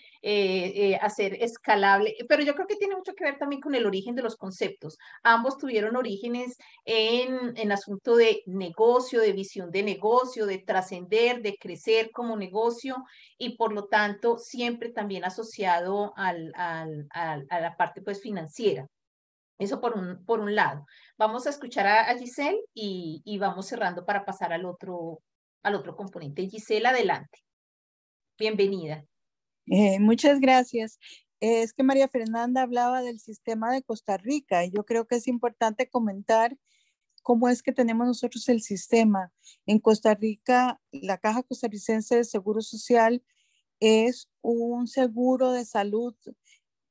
hacer escalable, pero yo creo que tiene mucho que ver también con el origen de los conceptos. Ambos tuvieron orígenes en asunto de negocio, de visión de negocio, de trascender, de crecer como negocio y por lo tanto siempre también asociado a la parte pues financiera. Eso por un lado. Vamos a escuchar a Giselle y vamos cerrando para pasar al otro componente. Giselle, adelante. Bienvenida. Muchas gracias. Es que María Fernanda hablaba del sistema de Costa Rica y yo creo que es importante comentar cómo es que tenemos nosotros el sistema. En Costa Rica, la Caja Costarricense de Seguro Social es un seguro de salud,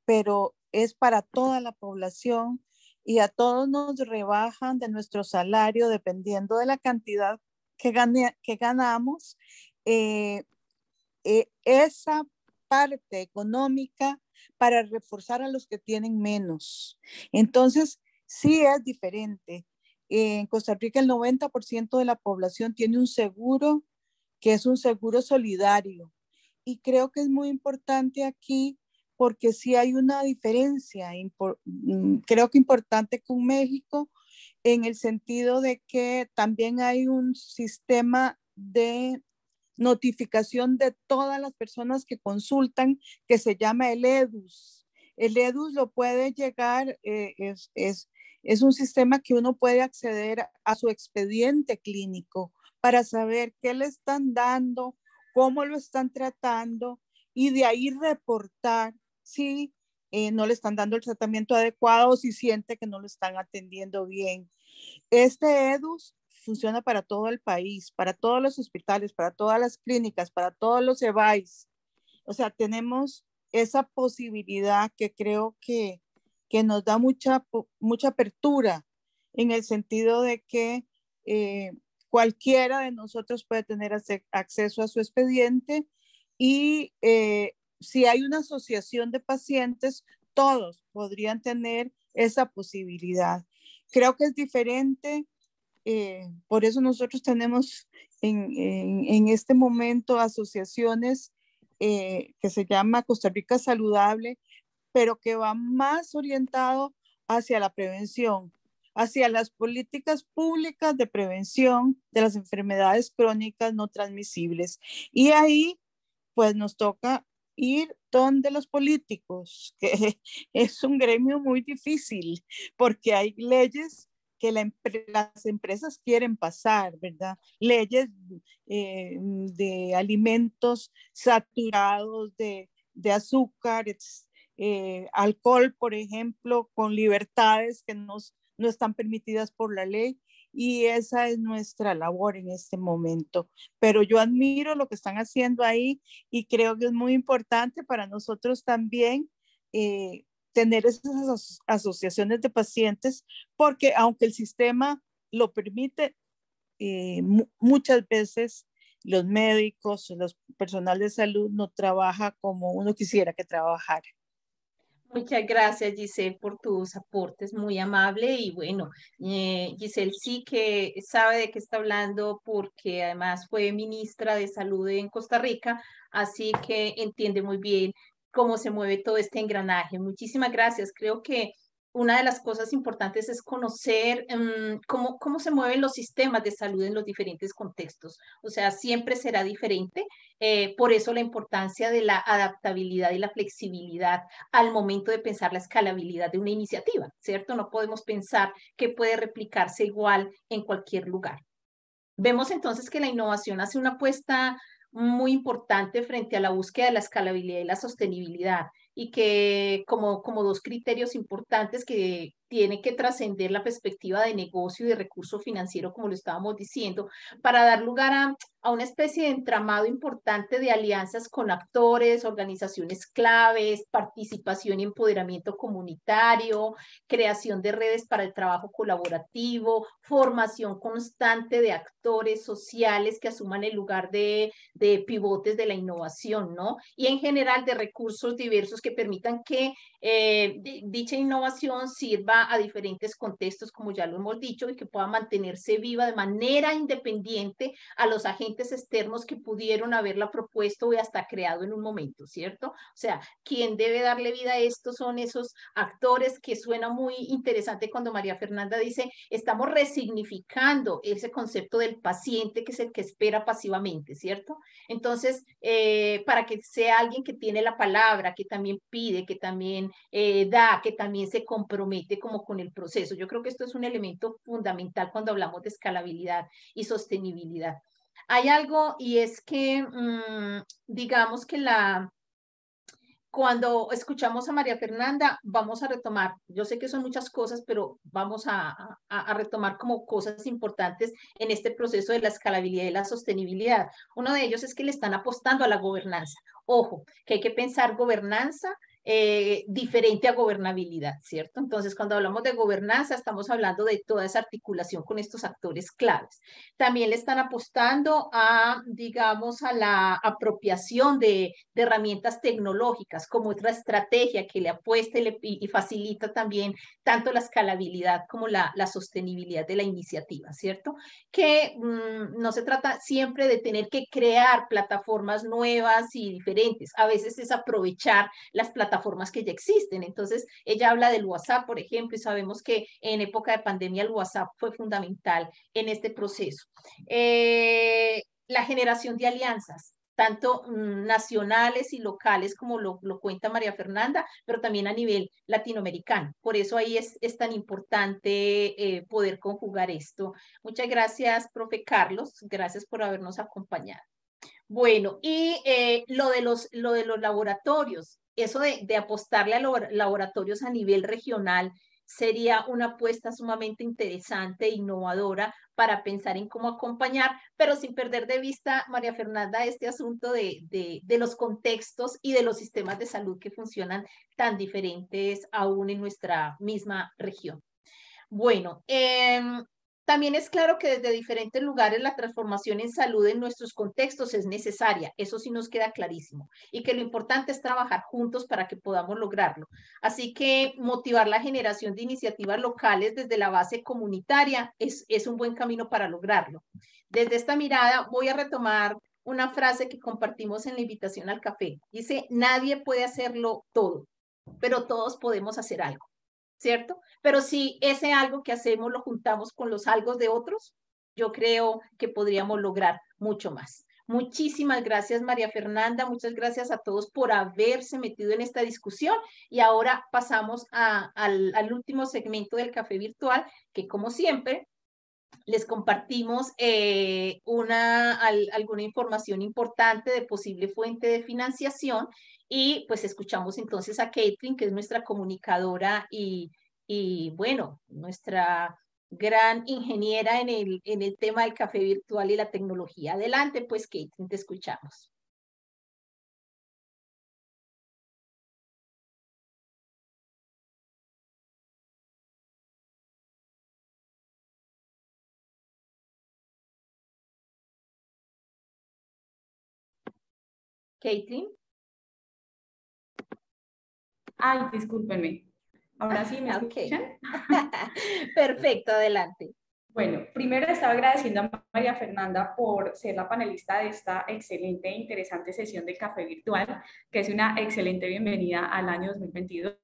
pero es para toda la población y a todos nos rebajan de nuestro salario dependiendo de la cantidad que ganamos. Esa parte económica para reforzar a los que tienen menos. Entonces, sí es diferente. En Costa Rica el 90% de la población tiene un seguro que es un seguro solidario. Y creo que es muy importante aquí porque sí hay una diferencia, creo que importante con México, en el sentido de que también hay un sistema de notificación de todas las personas que consultan, que se llama el EDUS. El EDUS lo puede llegar, es un sistema que uno puede acceder a su expediente clínico para saber qué le están dando, cómo lo están tratando y de ahí reportar si no le están dando el tratamiento adecuado o si siente que no lo están atendiendo bien. Este EDUS funciona para todo el país, para todos los hospitales, para todas las clínicas, para todos los EVAIS. O sea, tenemos esa posibilidad que creo que nos da mucha apertura en el sentido de que cualquiera de nosotros puede tener acceso a su expediente y si hay una asociación de pacientes, todos podrían tener esa posibilidad. Creo que es diferente, por eso nosotros tenemos en este momento asociaciones que se llama Costa Rica Saludable, pero que va más orientado hacia la prevención, hacia las políticas públicas de prevención de las enfermedades crónicas no transmisibles. Y ahí, pues nos toca ir donde los políticos, que es un gremio muy difícil, porque hay leyes que las empresas quieren pasar, ¿verdad? Leyes de alimentos saturados de azúcar, alcohol, por ejemplo, con libertades que no están permitidas por la ley. Y esa es nuestra labor en este momento. Pero yo admiro lo que están haciendo ahí y creo que es muy importante para nosotros también tener esas asociaciones de pacientes, porque aunque el sistema lo permite, muchas veces los médicos, los personal de salud no trabaja como uno quisiera que trabajara. Muchas gracias, Giselle, por tus aportes, muy amable. Y bueno, Giselle sí que sabe de qué está hablando porque además fue ministra de Salud en Costa Rica, así que entiende muy bien cómo se mueve todo este engranaje. Muchísimas gracias. Creo que una de las cosas importantes es conocer cómo se mueven los sistemas de salud en los diferentes contextos. O sea, siempre será diferente. Por eso la importancia de la adaptabilidad y la flexibilidad al momento de pensar la escalabilidad de una iniciativa, ¿cierto? No podemos pensar que puede replicarse igual en cualquier lugar. Vemos entonces que la innovación hace una apuesta muy importante frente a la búsqueda de la escalabilidad y la sostenibilidad y que como dos criterios importantes que tiene que trascender la perspectiva de negocio y de recurso financiero, como lo estábamos diciendo, para dar lugar a una especie de entramado importante de alianzas con actores, organizaciones claves, participación y empoderamiento comunitario, creación de redes para el trabajo colaborativo, formación constante de actores sociales que asuman el lugar de pivotes de la innovación, ¿no? Y en general de recursos diversos que permitan que dicha innovación sirva a diferentes contextos, como ya lo hemos dicho, y que pueda mantenerse viva de manera independiente a los agentes externos que pudieron haberla propuesto y hasta creado en un momento, ¿cierto? O sea, quien debe darle vida a esto son esos actores, que suena muy interesante cuando María Fernanda dice, estamos resignificando ese concepto del paciente que es el que espera pasivamente, ¿cierto? Entonces, para que sea alguien que tiene la palabra, que también pide, que también da, que también se compromete como con el proceso. Yo creo que esto es un elemento fundamental cuando hablamos de escalabilidad y sostenibilidad. Hay algo y es que, digamos que cuando escuchamos a María Fernanda, vamos a retomar, yo sé que son muchas cosas, pero vamos a retomar como cosas importantes en este proceso de la escalabilidad y la sostenibilidad. Uno de ellos es que le están apostando a la gobernanza. Ojo, que hay que pensar gobernanza diferente a gobernabilidad, ¿cierto? Entonces, cuando hablamos de gobernanza, estamos hablando de toda esa articulación con estos actores claves. También le están apostando a, digamos, a la apropiación de herramientas tecnológicas como otra estrategia que le apuesta y facilita también tanto la escalabilidad como la sostenibilidad de la iniciativa, ¿cierto? Que no se trata siempre de tener que crear plataformas nuevas y diferentes, a veces es aprovechar las plataformas plataformas que ya existen. Entonces, ella habla del WhatsApp, por ejemplo, y sabemos que en época de pandemia el WhatsApp fue fundamental en este proceso. La generación de alianzas, tanto nacionales y locales, como lo cuenta María Fernanda, pero también a nivel latinoamericano. Por eso ahí es tan importante poder conjugar esto. Muchas gracias, profe Carlos. Gracias por habernos acompañado. Bueno, y lo de los laboratorios, eso de apostarle a los laboratorios a nivel regional sería una apuesta sumamente interesante e innovadora para pensar en cómo acompañar, pero sin perder de vista, María Fernanda, este asunto de los contextos y de los sistemas de salud que funcionan tan diferentes aún en nuestra misma región. Bueno, también es claro que desde diferentes lugares la transformación en salud en nuestros contextos es necesaria, eso sí nos queda clarísimo, y que lo importante es trabajar juntos para que podamos lograrlo. Así que motivar la generación de iniciativas locales desde la base comunitaria es un buen camino para lograrlo. Desde esta mirada voy a retomar una frase que compartimos en la invitación al café. Dice, nadie puede hacerlo todo, pero todos podemos hacer algo. ¿Cierto? Pero si ese algo que hacemos lo juntamos con los algo de otros, yo creo que podríamos lograr mucho más. Muchísimas gracias, María Fernanda. Muchas gracias a todos por haberse metido en esta discusión. Y ahora pasamos al último segmento del café virtual, que como siempre, les compartimos alguna información importante de posible fuente de financiación y pues escuchamos entonces a Caitlin, que es nuestra comunicadora y bueno, nuestra gran ingeniera en el tema del café virtual y la tecnología. Adelante, pues Caitlin, te escuchamos. Caitlin. Ay, discúlpenme. Ahora sí me escuchan. Perfecto, adelante. Bueno, primero estaba agradeciendo a María Fernanda por ser la panelista de esta excelente e interesante sesión de café virtual, que es una excelente bienvenida al año 2022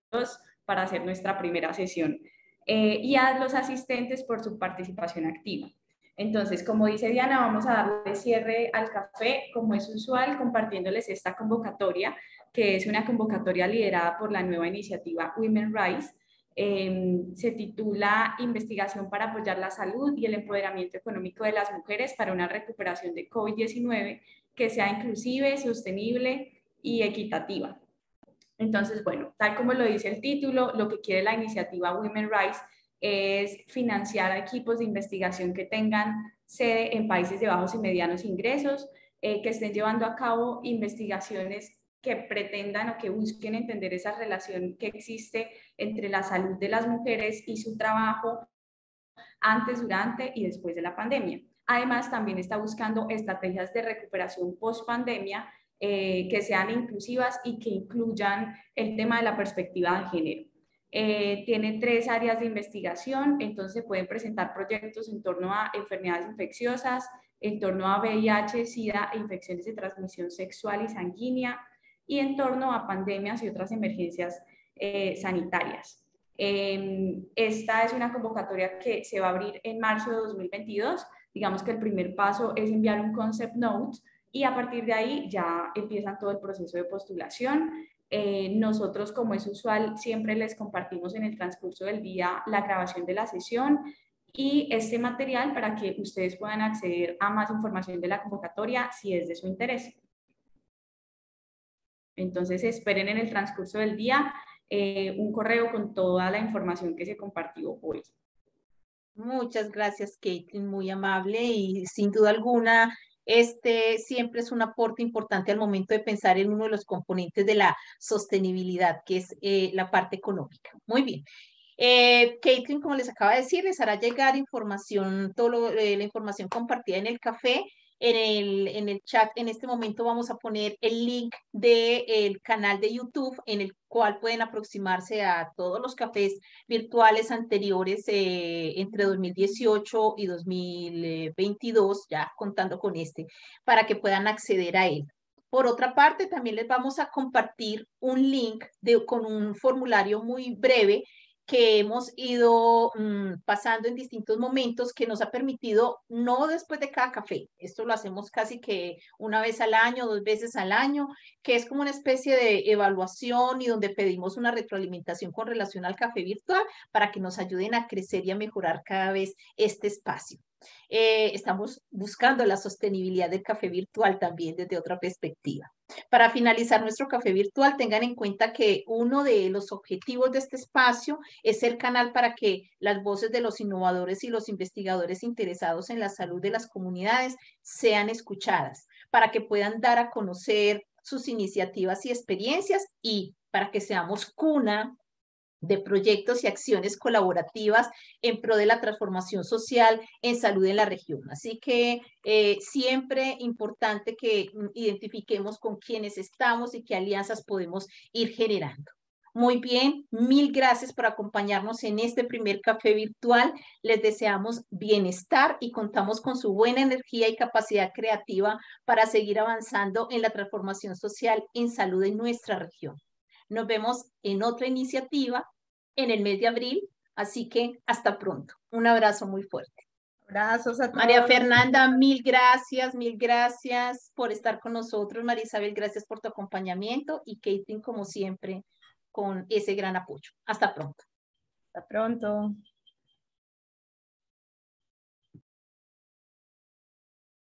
para hacer nuestra primera sesión. Y a los asistentes por su participación activa. Entonces, como dice Diana, vamos a darle cierre al café, como es usual, compartiéndoles esta convocatoria, que es una convocatoria liderada por la nueva iniciativa Women Rise. Se titula Investigación para apoyar la salud y el empoderamiento económico de las mujeres para una recuperación de COVID-19 que sea inclusive, sostenible y equitativa. Entonces, bueno, tal como lo dice el título, lo que quiere la iniciativa Women Rise es financiar a equipos de investigación que tengan sede en países de bajos y medianos ingresos, que estén llevando a cabo investigaciones que pretendan o que busquen entender esa relación que existe entre la salud de las mujeres y su trabajo antes, durante y después de la pandemia. Además, también está buscando estrategias de recuperación post-pandemia que sean inclusivas y que incluyan el tema de la perspectiva de género. Tiene 3 áreas de investigación, entonces pueden presentar proyectos en torno a enfermedades infecciosas, en torno a VIH, SIDA e infecciones de transmisión sexual y sanguínea, y en torno a pandemias y otras emergencias sanitarias. Esta es una convocatoria que se va a abrir en marzo de 2022. Digamos que el primer paso es enviar un concept note y a partir de ahí ya empiezan todo el proceso de postulación. Nosotros, como es usual, siempre les compartimos en el transcurso del día la grabación de la sesión y este material para que ustedes puedan acceder a más información de la convocatoria si es de su interés. Entonces, esperen en el transcurso del día un correo con toda la información que se compartió hoy. Muchas gracias, Caitlin, muy amable y sin duda alguna, este siempre es un aporte importante al momento de pensar en uno de los componentes de la sostenibilidad, que es la parte económica. Muy bien. Caitlin, como les acaba de decir, les hará llegar información, la información compartida en el café. En el chat, en este momento vamos a poner el link del canal de YouTube en el cual pueden aproximarse a todos los cafés virtuales anteriores entre 2018 y 2022, ya contando con este, para que puedan acceder a él. Por otra parte, también les vamos a compartir un link con un formulario muy breve que hemos ido pasando en distintos momentos, que nos ha permitido, no después de cada café, esto lo hacemos casi que una vez al año, 2 veces al año, que es como una especie de evaluación y donde pedimos una retroalimentación con relación al café virtual para que nos ayuden a crecer y a mejorar cada vez este espacio. Estamos buscando la sostenibilidad del café virtual también desde otra perspectiva. Para finalizar nuestro café virtual, tengan en cuenta que uno de los objetivos de este espacio es ser canal para que las voces de los innovadores y los investigadores interesados en la salud de las comunidades sean escuchadas, para que puedan dar a conocer sus iniciativas y experiencias y para que seamos cuna de proyectos y acciones colaborativas en pro de la transformación social en salud en la región. Así que siempre importante que identifiquemos con quiénes estamos y qué alianzas podemos ir generando. Muy bien, mil gracias por acompañarnos en este primer café virtual. Les deseamos bienestar y contamos con su buena energía y capacidad creativa para seguir avanzando en la transformación social en salud en nuestra región. Nos vemos en otra iniciativa en el mes de abril, así que hasta pronto. Un abrazo muy fuerte. Abrazos a todos. María Fernanda, mil gracias por estar con nosotros. María Isabel, gracias por tu acompañamiento y Caitlin, como siempre, con ese gran apoyo. Hasta pronto. Hasta pronto.